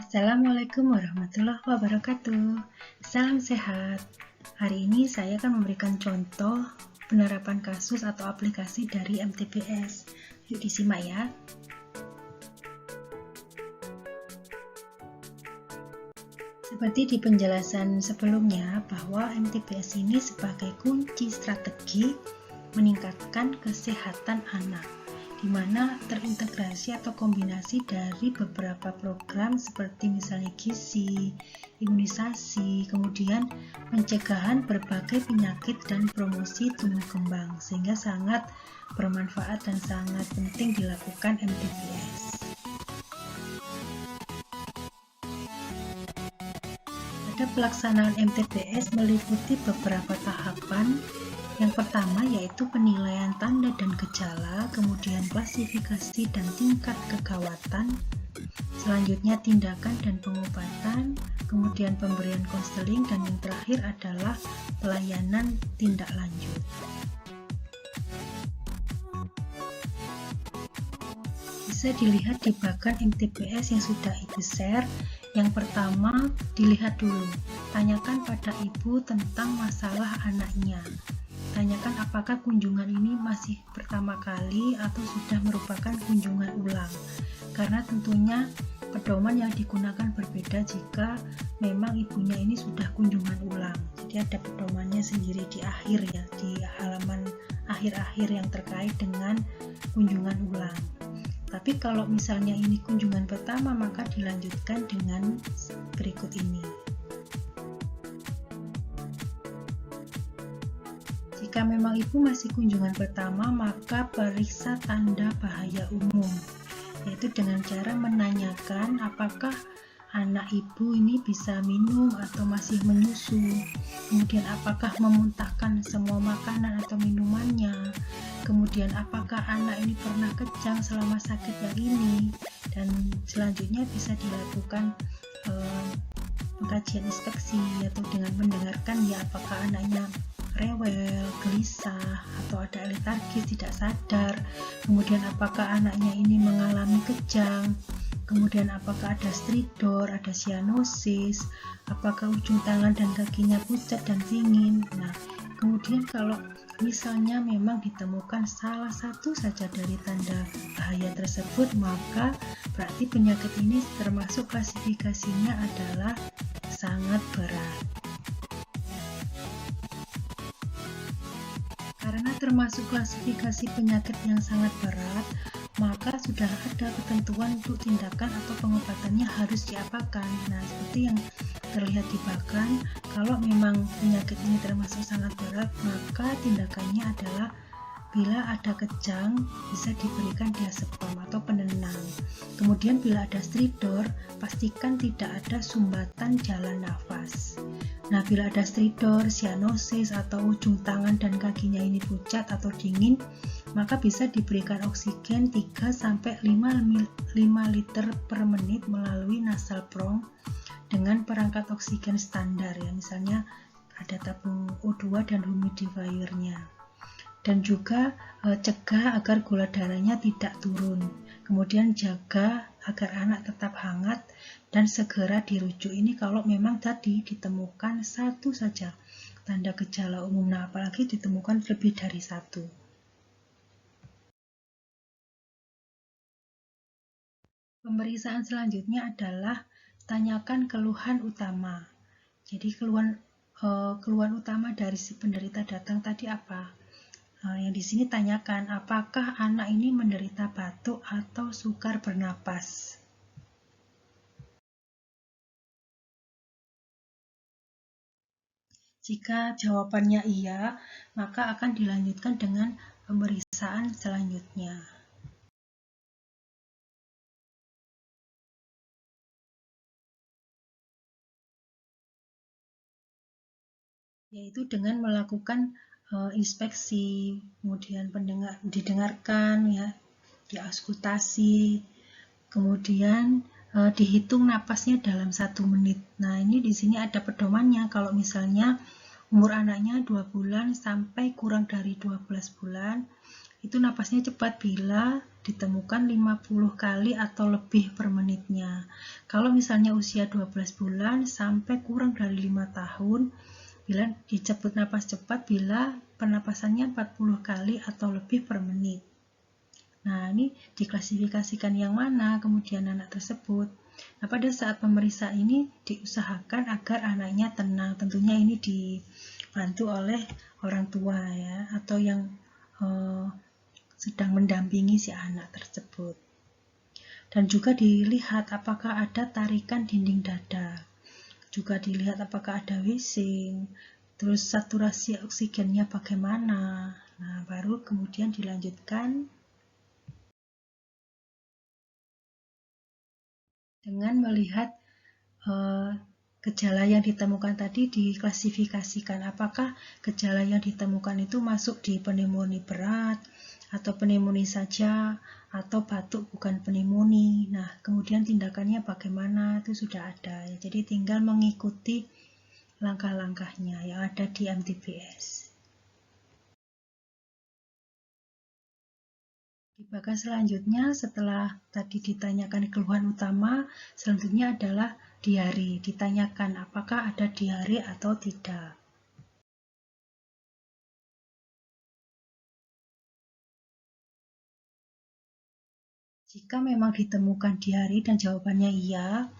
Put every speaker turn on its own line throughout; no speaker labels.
Assalamualaikum warahmatullahi wabarakatuh. Salam sehat. Hari ini saya akan memberikan contoh penerapan kasus atau aplikasi dari MTBS. Yuk disimak ya. Seperti di penjelasan sebelumnya bahwa MTBS ini sebagai kunci strategi meningkatkan kesehatan anak, di mana terintegrasi atau kombinasi dari beberapa program seperti misalnya gizi, imunisasi, kemudian pencegahan berbagai penyakit dan promosi tumbuh kembang, sehingga sangat bermanfaat dan sangat penting dilakukan MTBS. Pada pelaksanaan MTBS meliputi beberapa tahapan. Yang pertama yaitu penilaian tanda dan gejala, kemudian klasifikasi dan tingkat kegawatan, selanjutnya tindakan dan pengobatan, kemudian pemberian konseling, dan yang terakhir adalah pelayanan tindak lanjut. Bisa dilihat di bagan MTBS yang sudah Ibu share. Yang pertama, dilihat dulu, tanyakan pada ibu tentang masalah anaknya. Tanyakan apakah kunjungan ini masih pertama kali atau sudah merupakan kunjungan ulang, karena tentunya pedoman yang digunakan berbeda jika memang ibunya ini sudah kunjungan ulang. Jadi ada pedomannya sendiri di akhir ya, di halaman akhir-akhir yang terkait dengan kunjungan ulang. Tapi kalau misalnya ini kunjungan pertama, maka dilanjutkan dengan berikut ini. Jika memang ibu masih kunjungan pertama, maka periksa tanda bahaya umum, yaitu dengan cara menanyakan apakah anak ibu ini bisa minum atau masih menyusu, kemudian apakah memuntahkan semua makanan atau minumannya, kemudian apakah anak ini pernah kejang selama sakit yang ini, dan selanjutnya bisa dilakukan pengkajian inspeksi, yaitu dengan mendengarkan ya apakah anaknya rewel, gelisah, atau ada letargis, tidak sadar, kemudian apakah anaknya ini mengalami kejang, kemudian apakah ada stridor, ada cyanosis, apakah ujung tangan dan kakinya pucat dan dingin. Nah, kemudian kalau misalnya memang ditemukan salah satu saja dari tanda bahaya tersebut, maka berarti penyakit ini termasuk klasifikasinya adalah sangat berat. Karena termasuk klasifikasi penyakit yang sangat berat, maka sudah ada ketentuan untuk tindakan atau pengobatannya harus diapakan. Nah, seperti yang terlihat di bagan, kalau memang penyakit ini termasuk sangat berat, maka tindakannya adalah bila ada kejang bisa diberikan diazepam atau penenang. Kemudian bila ada stridor, pastikan tidak ada sumbatan jalan nafas. Nah, bila ada stridor, cyanosis, atau ujung tangan dan kakinya ini pucat atau dingin, maka bisa diberikan oksigen 3-5 liter per menit melalui nasal prong dengan perangkat oksigen standar ya, misalnya ada tabung O2 dan humidifier-nya. Dan juga cegah agar gula darahnya tidak turun. Kemudian jaga agar anak tetap hangat dan segera dirujuk. Ini kalau memang tadi ditemukan satu saja tanda gejala umum. Nah, apalagi ditemukan lebih dari satu. Pemeriksaan selanjutnya adalah tanyakan keluhan utama. Jadi keluhan utama dari si penderita datang tadi apa? Yang di sini tanyakan apakah anak ini menderita batuk atau sukar bernapas. Jika jawabannya iya, maka akan dilanjutkan dengan pemeriksaan selanjutnya, yaitu dengan melakukan inspeksi, kemudian didengarkan ya, diauskultasi, kemudian dihitung napasnya dalam 1 menit. Nah, ini di sini ada pedomannya. Kalau misalnya umur anaknya 2 bulan sampai kurang dari 12 bulan, itu napasnya cepat bila ditemukan 50 kali atau lebih per menitnya. Kalau misalnya usia 12 bulan sampai kurang dari 5 tahun, bila disebut napas cepat bila pernapasannya 40 kali atau lebih per menit. Nah, ini diklasifikasikan yang mana kemudian anak tersebut. Nah, pada saat pemeriksaan ini diusahakan agar anaknya tenang. Tentunya ini dibantu oleh orang tua ya, atau yang sedang mendampingi si anak tersebut. Dan juga dilihat apakah ada tarikan dinding dada. Juga dilihat apakah ada wheezing, terus saturasi oksigennya bagaimana. Nah, baru kemudian dilanjutkan dengan melihat gejala yang ditemukan tadi, diklasifikasikan apakah gejala yang ditemukan itu masuk di pneumonia berat atau pneumonia saja atau batuk bukan pneumonia. Nah, kemudian tindakannya bagaimana itu sudah ada. Jadi tinggal mengikuti langkah-langkahnya yang ada di MTBS. Di bagian selanjutnya, setelah tadi ditanyakan keluhan utama, selanjutnya adalah diare. Ditanyakan apakah ada diare atau tidak. Jika memang ditemukan diare dan jawabannya iya,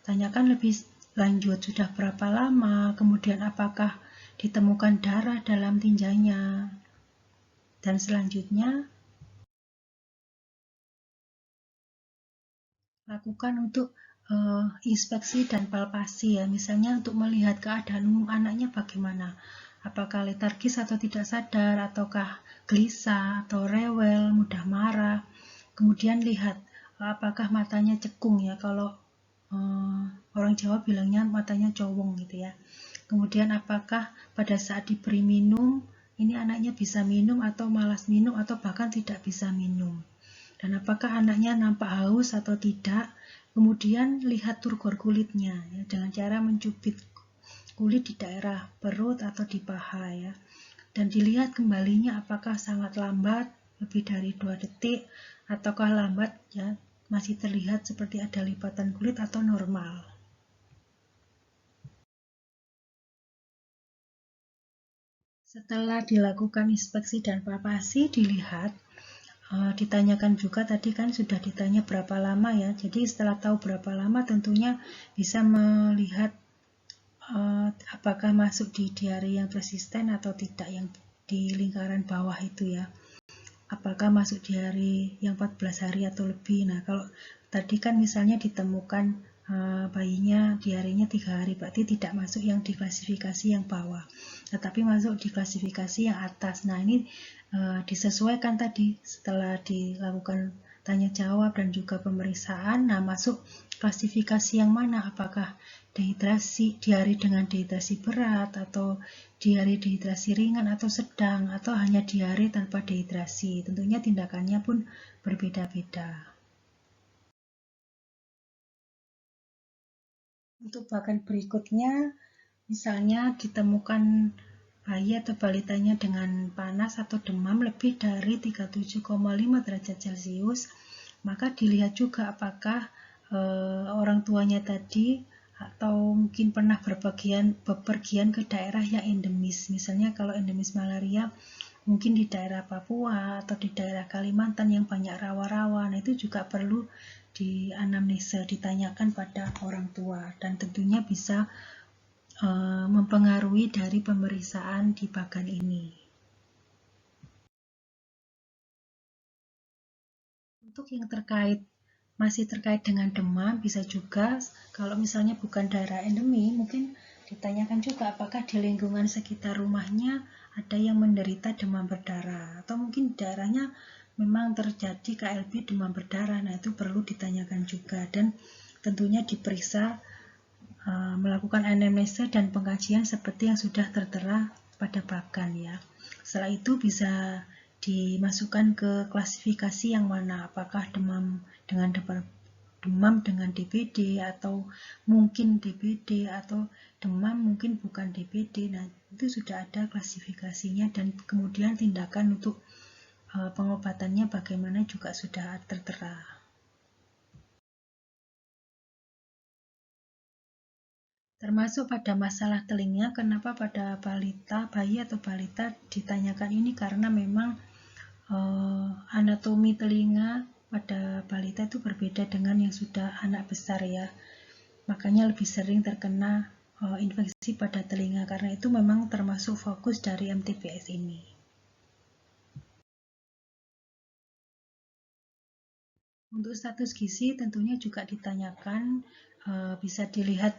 tanyakan lebih lanjut sudah berapa lama, kemudian apakah ditemukan darah dalam tinjanya. Dan selanjutnya, lakukan untuk inspeksi dan palpasi ya, misalnya untuk melihat keadaan umum anaknya bagaimana, apakah letargis atau tidak sadar, ataukah gelisah atau rewel, mudah marah. Kemudian lihat apakah matanya cekung ya, kalau orang Jawa bilangnya matanya cowong gitu ya. Kemudian apakah pada saat diberi minum ini anaknya bisa minum atau malas minum atau bahkan tidak bisa minum. Dan apakah anaknya nampak haus atau tidak. Kemudian lihat turgor kulitnya ya, dengan cara mencubit kulit di daerah perut atau di paha ya. Dan dilihat kembalinya apakah sangat lambat, lebih dari 2 detik, ataukah lambat ya, masih terlihat seperti ada lipatan kulit atau normal. Setelah dilakukan inspeksi dan palpasi, dilihat ditanyakan juga, tadi kan sudah ditanya berapa lama ya, jadi setelah tahu berapa lama tentunya bisa melihat apakah masuk di diare yang persisten atau tidak, yang di lingkaran bawah itu ya, apakah masuk diare yang 14 hari atau lebih. Nah, kalau tadi kan misalnya ditemukan bayinya diarenya 3 hari, berarti tidak masuk yang diklasifikasi yang bawah, tetapi masuk di klasifikasi yang atas. Nah, ini disesuaikan tadi setelah dilakukan tanya jawab dan juga pemeriksaan. Nah, masuk klasifikasi yang mana, apakah dehidrasi, diare dengan dehidrasi berat, atau diare dehidrasi ringan atau sedang, atau hanya diare tanpa dehidrasi. Tentunya tindakannya pun berbeda-beda. Untuk bagian berikutnya, misalnya ditemukan bayi atau balitanya dengan panas atau demam lebih dari 37,5 derajat Celcius, maka dilihat juga apakah orang tuanya tadi atau mungkin pernah bepergian ke daerah yang endemis. Misalnya kalau endemis malaria mungkin di daerah Papua atau di daerah Kalimantan yang banyak rawa-rawa. Nah, itu juga perlu dianamnesa, ditanyakan pada orang tua, dan tentunya bisa mempengaruhi dari pemeriksaan di bagian ini. Untuk yang masih terkait dengan demam, bisa juga kalau misalnya bukan daerah endemi, mungkin ditanyakan juga apakah di lingkungan sekitar rumahnya ada yang menderita demam berdarah, atau mungkin daerahnya memang terjadi KLB demam berdarah. Nah, itu perlu ditanyakan juga, dan tentunya diperiksa, melakukan anamnesa dan pengkajian seperti yang sudah tertera pada bagan ya. Setelah itu bisa dimasukkan ke klasifikasi yang mana, apakah demam dengan DBD, atau mungkin DBD, atau demam mungkin bukan DBD. Nah, itu sudah ada klasifikasinya dan kemudian tindakan untuk pengobatannya bagaimana juga sudah tertera. Termasuk pada masalah telinga, kenapa pada bayi atau balita ditanyakan ini, karena memang anatomi telinga pada balita itu berbeda dengan yang sudah anak besar ya. Makanya lebih sering terkena infeksi pada telinga, karena itu memang termasuk fokus dari MTBS ini. Untuk status gizi tentunya juga ditanyakan, bisa dilihat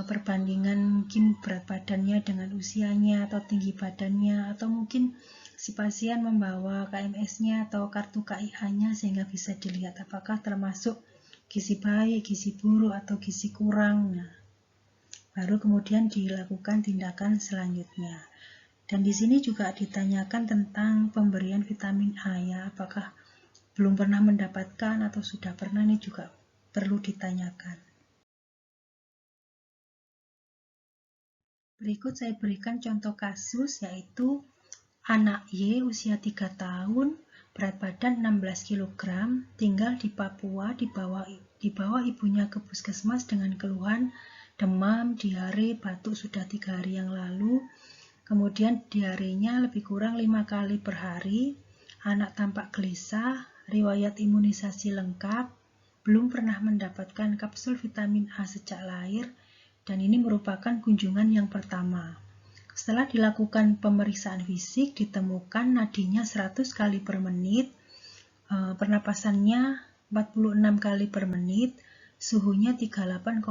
perbandingan mungkin berat badannya dengan usianya atau tinggi badannya, atau mungkin si pasien membawa KMS-nya atau kartu KIA-nya, sehingga bisa dilihat apakah termasuk gizi baik, gizi buruk, atau gizi kurang. Nah, baru kemudian dilakukan tindakan selanjutnya. Dan di sini juga ditanyakan tentang pemberian vitamin A ya, apakah belum pernah mendapatkan atau sudah pernah, ini juga perlu ditanyakan. Berikut saya berikan contoh kasus, yaitu anak Y usia 3 tahun, berat badan 16 kg, tinggal di Papua, dibawa ibunya ke puskesmas dengan keluhan demam, diare, batuk sudah 3 hari yang lalu. Kemudian diarenya lebih kurang 5 kali per hari, anak tampak gelisah, riwayat imunisasi lengkap, belum pernah mendapatkan kapsul vitamin A sejak lahir, dan ini merupakan kunjungan yang pertama. Setelah dilakukan pemeriksaan fisik, ditemukan nadinya 100 kali per menit, pernapasannya 46 kali per menit, suhunya 38,6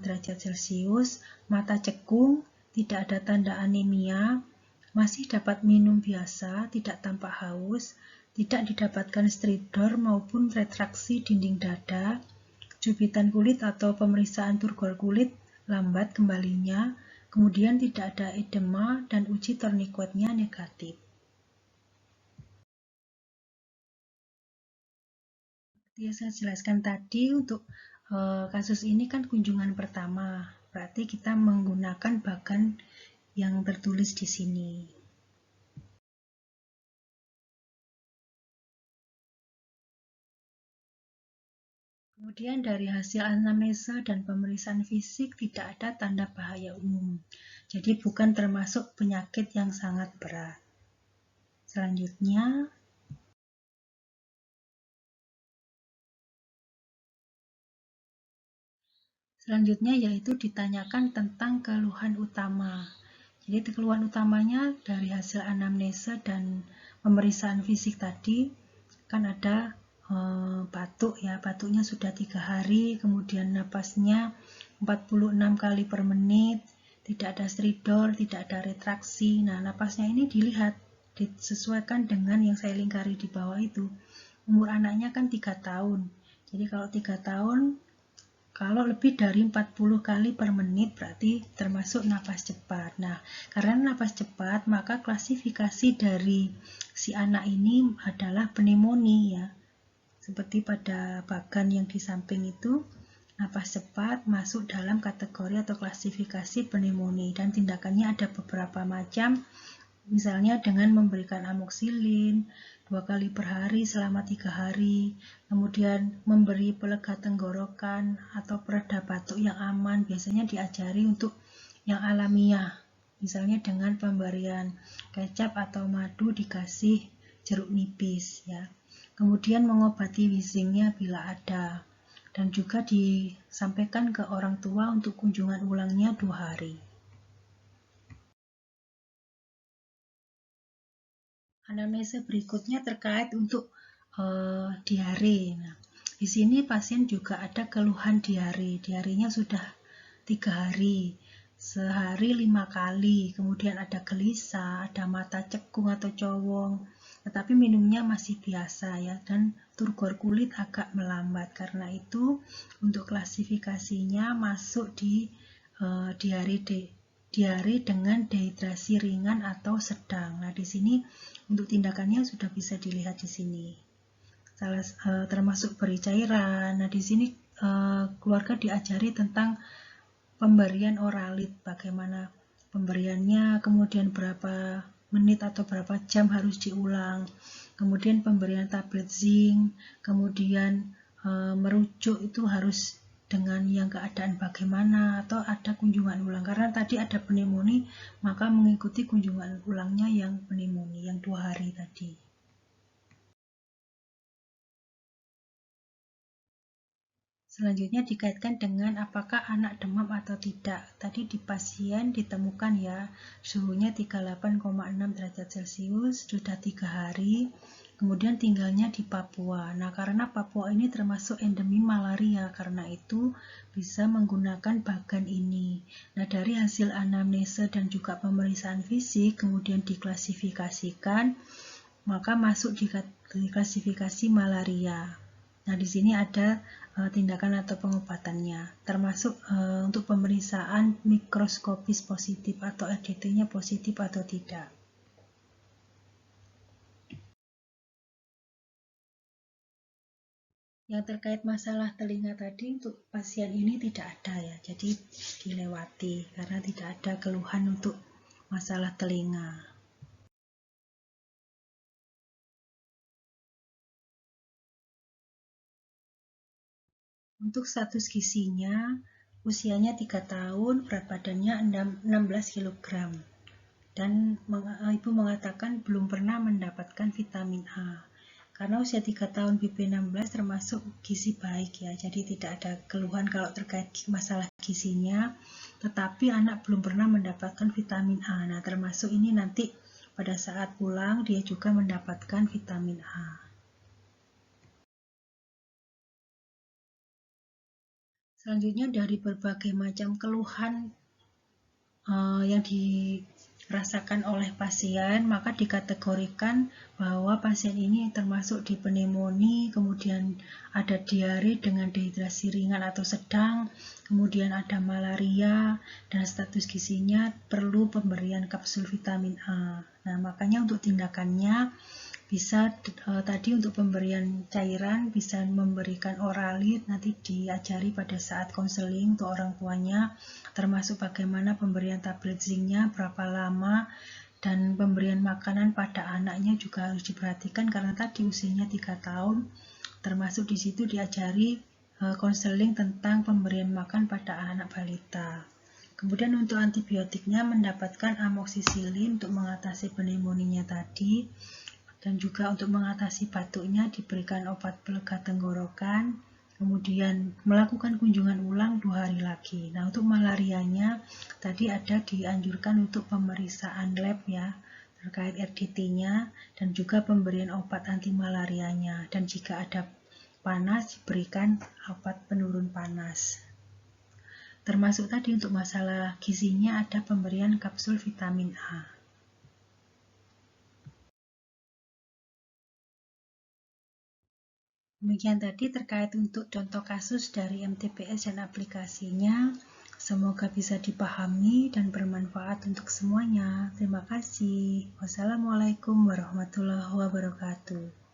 derajat Celcius, mata cekung, tidak ada tanda anemia, masih dapat minum biasa, tidak tampak haus, tidak didapatkan stridor maupun retraksi dinding dada, jubitan kulit atau pemeriksaan turgor kulit lambat kembalinya, kemudian tidak ada edema, dan uji tourniquetnya negatif. Yang saya jelaskan tadi, untuk kasus ini kan kunjungan pertama, berarti kita menggunakan bagan yang tertulis di sini. Kemudian dari hasil anamnesa dan pemeriksaan fisik tidak ada tanda bahaya umum, jadi bukan termasuk penyakit yang sangat berat. Selanjutnya yaitu ditanyakan tentang keluhan utama. Jadi keluhan utamanya dari hasil anamnesa dan pemeriksaan fisik tadi kan ada batuk ya, batuknya sudah 3 hari, kemudian napasnya 46 kali per menit, tidak ada stridor, tidak ada retraksi. Nah, napasnya ini dilihat, disesuaikan dengan yang saya lingkari di bawah itu. Umur anaknya kan 3 tahun. Jadi kalau 3 tahun, kalau lebih dari 40 kali per menit berarti termasuk napas cepat. Nah, karena napas cepat, maka klasifikasi dari si anak ini adalah pneumonia ya. Seperti pada bagan yang di samping itu, napas cepat masuk dalam kategori atau klasifikasi pneumonia, dan tindakannya ada beberapa macam. Misalnya dengan memberikan amoksilin 2 kali per hari selama 3 hari, kemudian memberi pelega tenggorokan atau pereda batuk yang aman, biasanya diajari untuk yang alamiah, misalnya dengan pemberian kecap atau madu dikasih jeruk nipis ya. Kemudian mengobati wheezingnya bila ada, dan juga disampaikan ke orang tua untuk kunjungan ulangnya 2 hari. Anamnesa berikutnya terkait untuk diare. Nah, di sini pasien juga ada keluhan diare. Diarenya sudah 3 hari, sehari 5 kali. Kemudian ada gelisah, ada mata cekung atau cowong, tetapi minumnya masih biasa ya, dan turgor kulit agak melambat. Karena itu untuk klasifikasinya masuk di diare dengan dehidrasi ringan atau sedang. Nah, di sini untuk tindakannya sudah bisa dilihat di sini. Termasuk beri cairan. Nah, di sini keluarga diajari tentang pemberian oralit, bagaimana pemberiannya, kemudian berapa menit atau berapa jam harus diulang. kemudian pemberian tablet zinc, kemudian merujuk itu harus dengan yang keadaan bagaimana, atau ada kunjungan ulang. Karena tadi ada pneumonia, maka mengikuti kunjungan ulangnya yang pneumonia, yang 2 hari tadi. Selanjutnya dikaitkan dengan apakah anak demam atau tidak. Tadi di pasien ditemukan ya, suhunya 38,6 derajat Celcius, sudah 3 hari, kemudian tinggalnya di Papua. Nah, karena Papua ini termasuk endemi malaria, karena itu bisa menggunakan bagan ini. Nah, dari hasil anamnese dan juga pemeriksaan fisik, kemudian diklasifikasikan, maka masuk di klasifikasi malaria. Nah, di sini ada tindakan atau pengobatannya, termasuk untuk pemeriksaan mikroskopis positif atau RDT-nya positif atau tidak. Yang terkait masalah telinga tadi, untuk pasien ini tidak ada ya, jadi dilewati karena tidak ada keluhan untuk masalah telinga. Untuk status gizinya, usianya 3 tahun, berat badannya 16 kg. Dan ibu mengatakan belum pernah mendapatkan vitamin A. Karena usia 3 tahun BB16 termasuk gizi baik ya, jadi tidak ada keluhan kalau terkait masalah gizinya, tetapi anak belum pernah mendapatkan vitamin A. Nah, termasuk ini nanti pada saat pulang dia juga mendapatkan vitamin A. Selanjutnya dari berbagai macam keluhan yang dirasakan oleh pasien, maka dikategorikan bahwa pasien ini termasuk di pneumonia, kemudian ada diare dengan dehidrasi ringan atau sedang, kemudian ada malaria, dan status gizinya perlu pemberian kapsul vitamin A. Nah, makanya untuk tindakannya bisa tadi untuk pemberian cairan bisa memberikan oralit, nanti diajari pada saat konseling untuk orang tuanya, termasuk bagaimana pemberian tablet zincnya, berapa lama, dan pemberian makanan pada anaknya juga harus diperhatikan karena tadi usianya 3 tahun, termasuk di situ diajari konseling tentang pemberian makan pada anak balita. Kemudian untuk antibiotiknya mendapatkan amoksisilin untuk mengatasi pneumonia tadi, dan juga untuk mengatasi batuknya diberikan obat pelega tenggorokan, kemudian melakukan kunjungan ulang 2 hari lagi. Nah, untuk malarianya tadi ada dianjurkan untuk pemeriksaan lab ya, terkait RDT-nya dan juga pemberian obat anti malarianya, dan jika ada panas diberikan obat penurun panas. Termasuk tadi untuk masalah gizinya ada pemberian kapsul vitamin A. Demikian tadi terkait untuk contoh kasus dari MTPS dan aplikasinya. Semoga bisa dipahami dan bermanfaat untuk semuanya. Terima kasih. Wassalamualaikum warahmatullahi wabarakatuh.